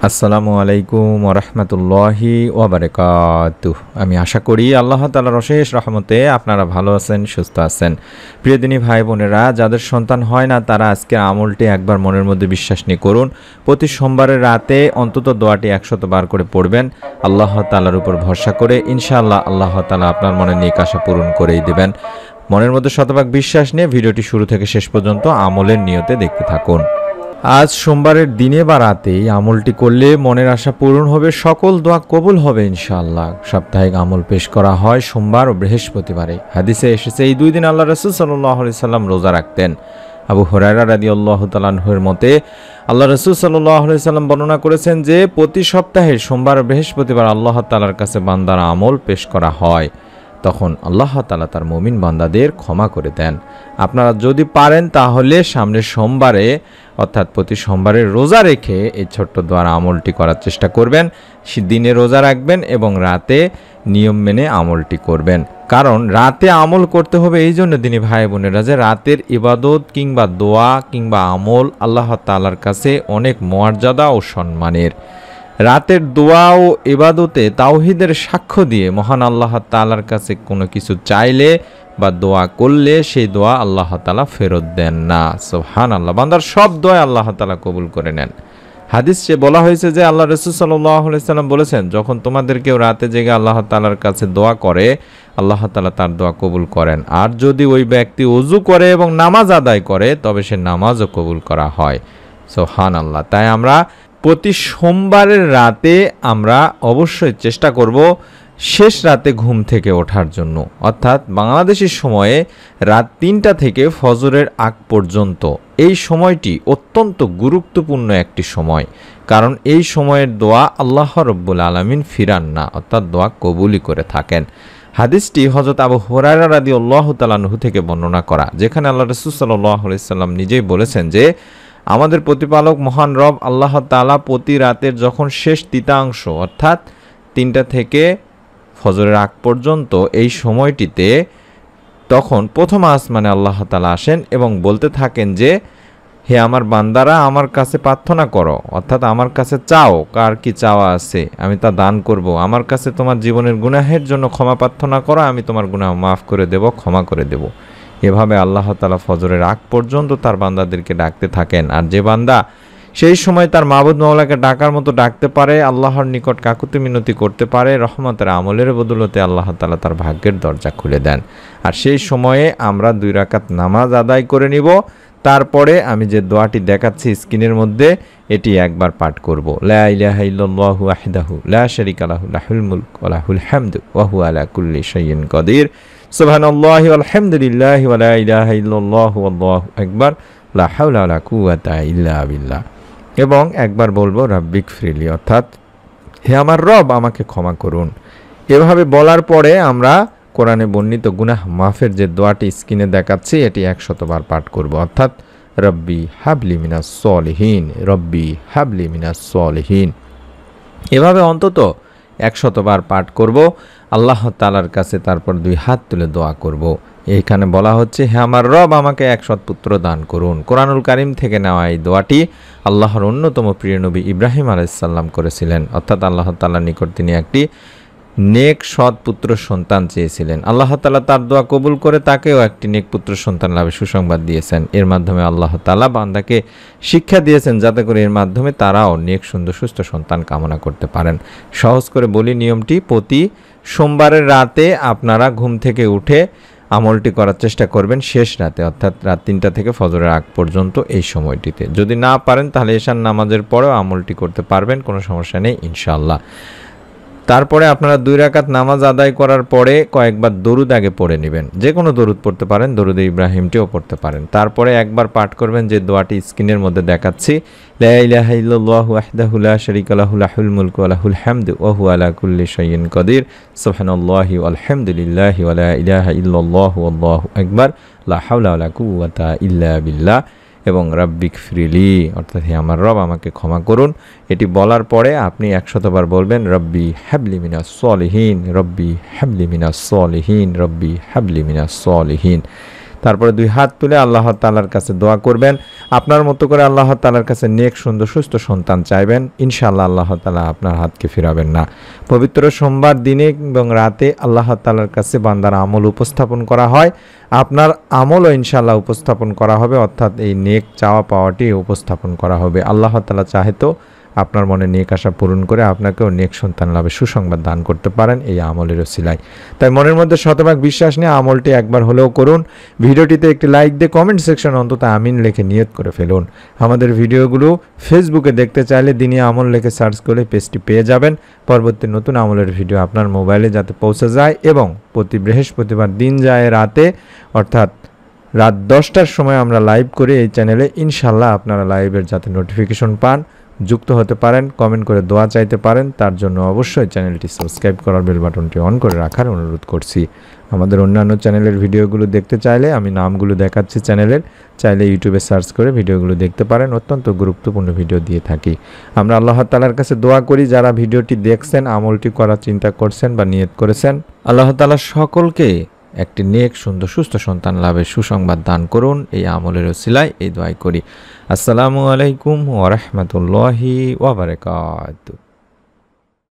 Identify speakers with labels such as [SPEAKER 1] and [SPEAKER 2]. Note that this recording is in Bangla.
[SPEAKER 1] আসসালামু আলাইকুম ওরহমতুল্লাহি ওয়াবারাকাতুহ। আমি আশা করি আল্লাহ তাআলার অশেষ রহমতে আপনারা ভালো আছেন, সুস্থ আছেন। প্রিয় দিনী ভাই বোনেরা, যাদের সন্তান হয় না তারা আজকে আমলটি একবার মনের মধ্যে বিশ্বাস নিয়ে করুন। প্রতি সোমবারের রাতে অন্তত দোয়াটি 100 বার করে পড়বেন। আল্লাহ তাআলার উপর ভরসা করে ইনশাআল্লাহ আল্লাহ তাআলা আপনার মনের নেক আশা পূরণ করেই দেবেন। মনের মধ্যে শতভাগ বিশ্বাস নিয়ে ভিডিওটি শুরু থেকে শেষ পর্যন্ত আমলের নিয়তে দেখতে থাকুন। আজ সোমবারের দিনে বা রাতেই আমলটি করলে মনের আশা পূরণ হবে, সকল দোয়া কবুল হবে ইনশাআল্লাহ। সাপ্তাহিক আমল পেশ করা হয় সোমবার ও বৃহস্পতিবারে। হাদিসে এসেছে এই দুই দিন আল্লাহ রাসূল সাল্লাল্লাহু আলাইহি সাল্লাম রোজা রাখতেন। আবু হুরায়রা রাদিয়াল্লাহু তাআলা আনহুর মতে আল্লাহ রাসূল সাল্লাল্লাহু আলাইহি সাল্লাম বর্ণনা করেছেন যে প্রতি সপ্তাহে সোমবার ও বৃহস্পতিবার আল্লাহ তাআলার কাছে বান্দার আমল পেশ করা হয়, তখন আল্লাহ তাআলা তার মুমিন বান্দাদের ক্ষমা করে দেন। আপনারা যদি পারেন তাহলে সামনের সোমবারে অর্থাৎ প্রতি সোমবারে রোজা রেখে এই ছোট্ট দোয়ার আমলটি করার চেষ্টা করবেন। দিনে রোজা রাখবেন এবং রাতে নিয়ম মেনে আমলটি করবেন। কারণ রাতে আমল করতে হবে এই জন্য দিনী ভাই বোনেরা যে রাতের ইবাদত কিংবা দোয়া কিংবা আমল আল্লাহ তাআলার কাছে অনেক মর্যাদা ও সম্মানের। রাতের দোয়া ও ইবাদতে তাওহীদের সাক্ষ্য দিয়ে মহান আল্লাহ তাআলার কাছে কোনো কিছু চাইলে বা দোয়া করলে সেই দোয়া আল্লাহ তাআলা ফেরত দেন না। সুবহানাল্লাহ, বান্দার সব দোয়া আল্লাহ তাআলা কবুল করে নেন। হাদিসে বলা হয়েছে যে আল্লাহ রাসূল সাল্লাল্লাহু আলাইহি সাল্লাম বলেছেন, যখন তোমাদের কেউ রাতে জেগে আল্লাহ তাআলার কাছে দোয়া করে আল্লাহ তাআলা তার দোয়া কবুল করেন। আর যদি ওই ব্যক্তি ওযু করে এবং নামাজ আদায় করে তবে সে নামাজও কবুল করা হয়। সুবহানাল্লাহ। তাই আমরা প্রতি সোমবারের রাতে আমরা অবশ্যই চেষ্টা করব শেষ রাতে ঘুম থেকে ওঠার জন্য, অর্থাৎ বাংলাদেশের সময়ে রাত ৩টা থেকে ফজরের আগ পর্যন্ত। এই সময়টি অত্যন্ত গুরুত্বপূর্ণ একটি সময়, কারণ এই সময়ের দোয়া আল্লাহ রব্বুল আলামিন ফিরান না, অর্থাৎ দোয়া কবুলই করে থাকেন। হাদিসটি হযরত আবু হুরায়রা রাদিয়াল্লাহু তাআলা আনহু থেকে বর্ণনা করা, যেখানে আল্লাহ রাসূল সাল্লাল্লাহু আলাইহি সাল্লাম নিজেই বলেছেন যে আমাদের প্রতিপালক মহান রব আল্লাহ তাআলা প্রতি রাতের যখন শেষ তৃতীয়াংশ অর্থাৎ ৩টা থেকে ফজরের আগ পর্যন্ত এই সময়টিতে তখন প্রথম আসমানে আল্লাহ তাআলা আসেন এবং বলতে থাকেন যে হে আমার বান্দারা, আমার কাছে প্রার্থনা করো, অর্থাৎ আমার কাছে চাও, কার কি চাওয়া আছে আমি তা দান করব। আমার কাছে তোমার জীবনের গুনাহের জন্য ক্ষমা প্রার্থনা করো, আমি তোমার গুনাহ মাফ করে দেব, ক্ষমা করে দেব। এভাবে আল্লাহ তাআলা ফজরের আগ পর্যন্ত তার বান্দাদেরকে ডাকতে থাকেন। আর যে বান্দা সেই সময় তার মাবুদ মাওলাকে ডাকার মতো ডাকতে পারে, আল্লাহর নিকট কাকুতি মিনতি করতে পারে, রহমতের আমলের বদৌলতে আল্লাহ তাআলা তার ভাগ্যের দরজা খুলে দেন। আর সেই সময়ে আমরা 2 রাকাত নামাজ আদায় করে নিব। তারপরে আমি যে দোয়াটি দেখাচ্ছি স্ক্রিনের মধ্যে, এটি একবার পাঠ করব। লা ইলাহা ইল্লাল্লাহু ওয়াহদাহু লা শারীকা লাহু লাহুল মুলক ওয়া লাহুল হামদু ওয়া হুয়া আলা কুল্লি শাইইন কাদির। সুবহানাল্লাহি ওয়াল হামদুলিল্লাহি ওয়া লা ইলাহা ইল্লাল্লাহু আল্লাহু আকবার লা হাওলা ওয়া লা কুওয়াতা ইল্লা বিল্লাহ। এবং একবার বলবো রাব্বিক ফিরলি, অর্থাৎ হে আমার রব আমাকে ক্ষমা করুন। এভাবে বলার পরে আমরা কোরআনে বর্ণিত গুনাহ মাফের যে দোয়াটি স্ক্রিনে দেখাচ্ছি এটি 100 বার পাঠ করব, অর্থাৎ রব্বি হাবলি মিনাস সলিহিন, রব্বি হাবলি মিনাস সলিহিন। এভাবে অন্তত 100 বার পাঠ করব আল্লাহ তাআলার কাছে। তারপর 2 হাত তুলে দোয়া করব। এইখানে বলা হচ্ছে হে আমার রব আমাকে 1 সৎপুত্র দান করুন। কোরআনুল কারীম থেকে নেওয়া এই দোয়াটি আল্লাহর অন্যতম প্রিয় নবী ইব্রাহিম আলাইহিস সালাম করেছিলেন, অর্থাৎ আল্লাহ তাআলার নিকট তিনি একটি নেক সৎ পুত্র সন্তান চেয়েছিলেন। আল্লাহ তাআলা তার দোয়া কবুল করে তাকেও একটি নেক পুত্র সন্তান লাভের সুসংবাদ দিয়েছেন। এর মাধ্যমে আল্লাহ তাআলা বান্দাকে শিক্ষা দিয়েছেন যাতে করে এর মাধ্যমে তারাও নেক সুন্দর সুস্থ সন্তান কামনা করতে পারেন। সহজ করে বলি নিয়মটি, প্রতি সোমবারের রাতে আপনারা ঘুম থেকে উঠে আমলটি করার চেষ্টা করবেন শেষ রাতে, অর্থাৎ রাত 3টা থেকে ফজরের আগ পর্যন্ত এই সময়টিতে। যদি না পারেন তাহলে এশার নামাজের পরেও আমলটি করতে পারবেন, কোনো সমস্যা নেই ইনশাআল্লাহ। তারপরে আপনারা 2 রাকাত নামাজ আদায় করার পরে কয়েকবার দরুদ আগে পড়ে নেবেন। যে কোনো দরুদ পড়তে পারেন, দরুদে ইব্রাহিমটিও পড়তে পারেন। তারপরে একবার পাঠ করবেন যে দোয়াটি স্ক্রিনের মধ্যে দেখাচ্ছি, লা ইলাহা ইল্লাল্লাহু ওয়াহদাহু লা শারীকা লাহু লাহুল মুলকু ওয়া লাহুল হামদু ওয়া হুয়া আলা কুল্লি শাইইন কাদির। সুবহানাল্লাহি ওয়াল হামদুলিল্লাহি ওয়া লা ইলাহা ইল্লাল্লাহু আল্লাহু আকবার লা হাওলা ওয়া লা কুওয়াতা ইল্লা বিল্লাহ। এবং রাব্বিক ফিরলি, অর্থাৎ হে আমার রব আমাকে ক্ষমা করুন। এটি বলার পরে আপনি 100 বার বলবেন রব্বি হাবলি মিনাস সলিহিন, রব্বি হাবলি মিনাস সলিহিন, রব্বি হাবলি মিনাস সলিহিন। তারপরে 2 হাত তুলে আল্লাহ তাআলার কাছে দোয়া করবেন, আপনার মতো করে আল্লাহ তাআলার কাছে নেক সুন্দর সুস্থ সন্তান চাইবেন, ইনশাআল্লাহ আল্লাহ তাআলা আপনার হাতকে ফিরাবেন না। পবিত্র সোমবার দিনে এবং রাতে আল্লাহ তাআলার কাছে বান্দার আমল উপস্থাপন করা হয়, আপনার আমলও ইনশাআল্লাহ উপস্থাপন করা হবে, অর্থাৎ এই নেক চাওয়া পাওয়াটি উপস্থাপন করা হবে। আল্লাহ তাআলা চাহে তো আপনার মনে নেক আশা পূরণ করে আপনাকেও নেক সন্তান লাভে সুসংবাদ দান করতে পারেন এই আমলের ওসিলায়। তাই মনের মধ্যে শতভাগ বিশ্বাস নিয়ে আমলটি একবার হলেও করুন। ভিডিওটিতে একটি লাইক দিয়ে কমেন্ট সেকশন অন্তত আমিন লিখে নিয়ত করে ফেলুন। আমাদের ভিডিওগুলো ফেসবুকে দেখতে চাইলে দিনই আমল লিখে সার্চ করে পেজটি পেয়ে যাবেন। পরবর্তী নতুন আমলের ভিডিও আপনার মোবাইলে যাতে পৌঁছে যায় এবং প্রতি বৃহস্পতিবার দিন যায় রাতে, অর্থাৎ রাত 10টার সময় আমরা লাইভ করি এই চ্যানেলে। ইনশাআল্লাহ আপনারা লাইভের যাতে নোটিফিকেশন পান, যুক্ত হতে পারেন, কমেন্ট করে দোয়া চাইতে পারেন, তার জন্য অবশ্যই চ্যানেলটি সাবস্ক্রাইব করার বেল বাটনটি অন করে রাখার অনুরোধ করছি। আমাদের অন্যান্য চ্যানেলের ভিডিওগুলো দেখতে চাইলে আমি নামগুলো দেখাচ্ছি চ্যানেলের, চাইলে ইউটিউবে সার্চ করে ভিডিওগুলো দেখতে পারেন। অত্যন্ত গুরুত্বপূর্ণ ভিডিও দিয়ে থাকি। আমরা আল্লাহ তাআলার কাছে দোয়া করি যারা ভিডিওটি দেখছেন, আমলটি করার চিন্তা করছেন বা নিয়ত করেছেন, আল্লাহ তাআলা সকলকে একটি নেক সুন্দর সুস্থ সন্তান লাভের সুসংবাদ দান করুন এই আমলের ওসিলায়, এই দোয়াই করি। আসসালামু আলাইকুম ওয়া রাহমাতুল্লাহি ওয়া বারাকাতুহু।